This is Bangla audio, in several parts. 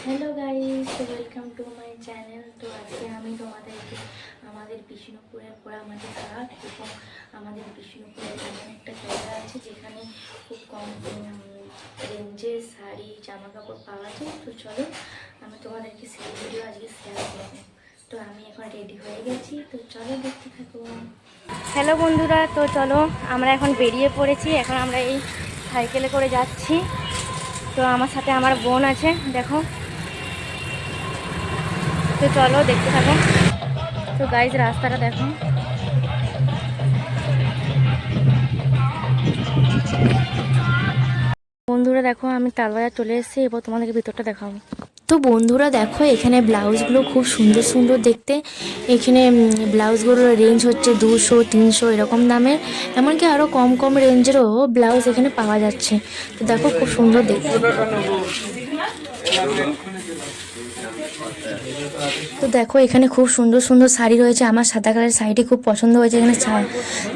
Hello guys, welcome to my channel. तो आज के আমি তোমাদেরকে আমাদের বিষ্ণুপুরের পোড়ামাটির হাট এবং আমাদের বিষ্ণুপুরে এমন একটা জায়গা আছে যেখানে খুব কম রেঞ্জে শাড়ি জামা কাপড় পাওয়া যায়। তো চলো আমি তোমাদেরকে সেই ভিডিও আজকে শেয়ার করবো। তো আমি এখন রেডি হয়ে গেছি, তো চলো দেখতে থাকো। হ্যালো বন্ধুরা, তো চলো আমরা এখন বেরিয়ে পড়েছি। এখন আমরা এই সাইকেলে করে যাচ্ছি। তো আমার সাথে আমার বোন আছে, দেখো। তো চলো দেখতে থাকো। তো গাইজ রাস্তাটা দেখো। বন্ধুরা দেখো, আমি তালবাজার চলে এসেছি, এবার তোমাদেরকে ভিতরটা দেখাবো। তো বন্ধুরা দেখো, এখানে ব্লাউজগুলো খুব সুন্দর সুন্দর দেখতে। এখানে ব্লাউজগুলোর রেঞ্জ হচ্ছে 200-300 এরকম দামের, এমনকি আরও কম কম রেঞ্জেরও ব্লাউজ এখানে পাওয়া যাচ্ছে। তো দেখো খুব সুন্দর দেখতে। তো দেখো এখানে খুব সুন্দর সুন্দর শাড়ি রয়েছে। আমার সাদা কালারের শাড়িটি খুব পছন্দ হয়েছে। এখানে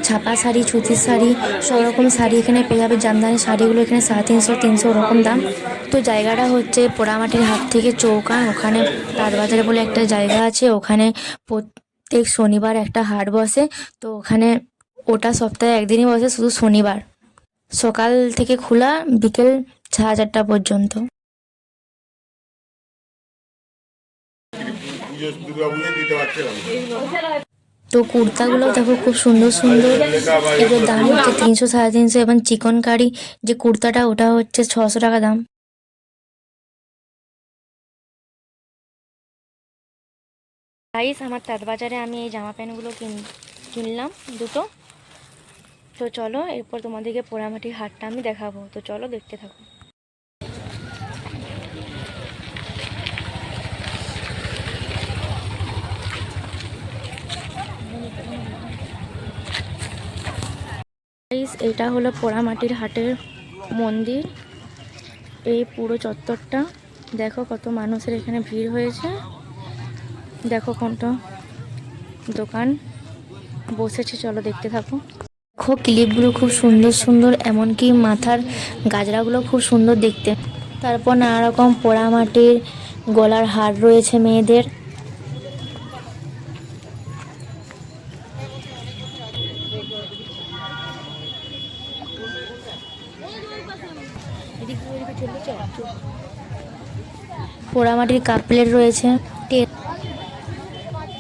ছাপা শাড়ি, সুতির শাড়ি, সব রকম শাড়ি এখানে পেয়ে যাবে। জামদানি শাড়িগুলো এখানে 350-300 ওরকম দাম। তো জায়গাটা হচ্ছে পোড়ামাটির হাট থেকে চৌকান, ওখানে তাঁতবাজার বলে একটা জায়গা আছে। ওখানে প্রত্যেক শনিবার একটা হাট বসে। তো ওখানে ওটা সপ্তাহে একদিনই বসে, শুধু শনিবার। সকাল থেকে খোলা, বিকেল 4:30 পর্যন্ত। তো কুর্তাগুলো দেখো খুব সুন্দর সুন্দর। এগুলোর দাম হচ্ছে 300-350 এবং চিকনকারি যে কুর্তাটা ওটা হচ্ছে 600 টাকা দাম। গাইস, আমার তাঁতবাজারে আমি এই জামা প্যান্টগুলো কিনলাম দুটো। তো চলো এরপর তোমাদেরকে পোড়ামাটির হাটটা আমি দেখাবো। তো চলো দেখতে থাকো। এটা হলো পোড়ামাটির হাটের মন্দির। এই পুরো চত্বরটা দেখো, কত মানুষের এখানে ভিড় হয়েছে। দেখো কত দোকান বসেছে, চলো দেখতে থাকো। দেখো ক্লিপগুলো খুব সুন্দর সুন্দর, এমনকি মাথার গাজরাগুলো খুব সুন্দর দেখতে। তারপর নানা রকম পোড়ামাটির গলার হার রয়েছে মেয়েদের। পোড়ামাটির কাপ প্লেট রয়েছে,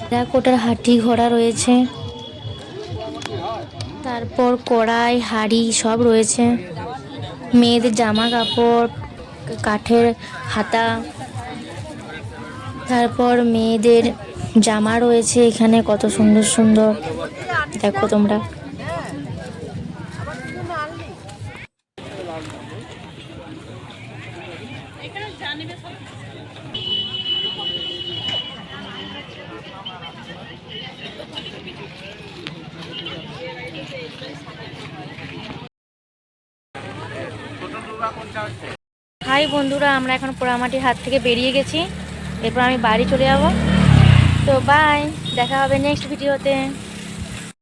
টেরাকোটার হাতি ঘোড়া রয়েছে, তারপর কড়াই হাঁড়ি সব রয়েছে। মেয়েদের জামা কাপড়, কাঠের হাতা, তারপর মেয়েদের জামা রয়েছে এখানে কত সুন্দর সুন্দর, দেখো তোমরা। হাই বন্ধুরা, আমরা এখন পোড়ামাটির হাট থেকে বেরিয়ে গেছি। এরপর আমি বাড়ি চলে যাব। তো বাই, দেখা হবে নেক্সট ভিডিওতে।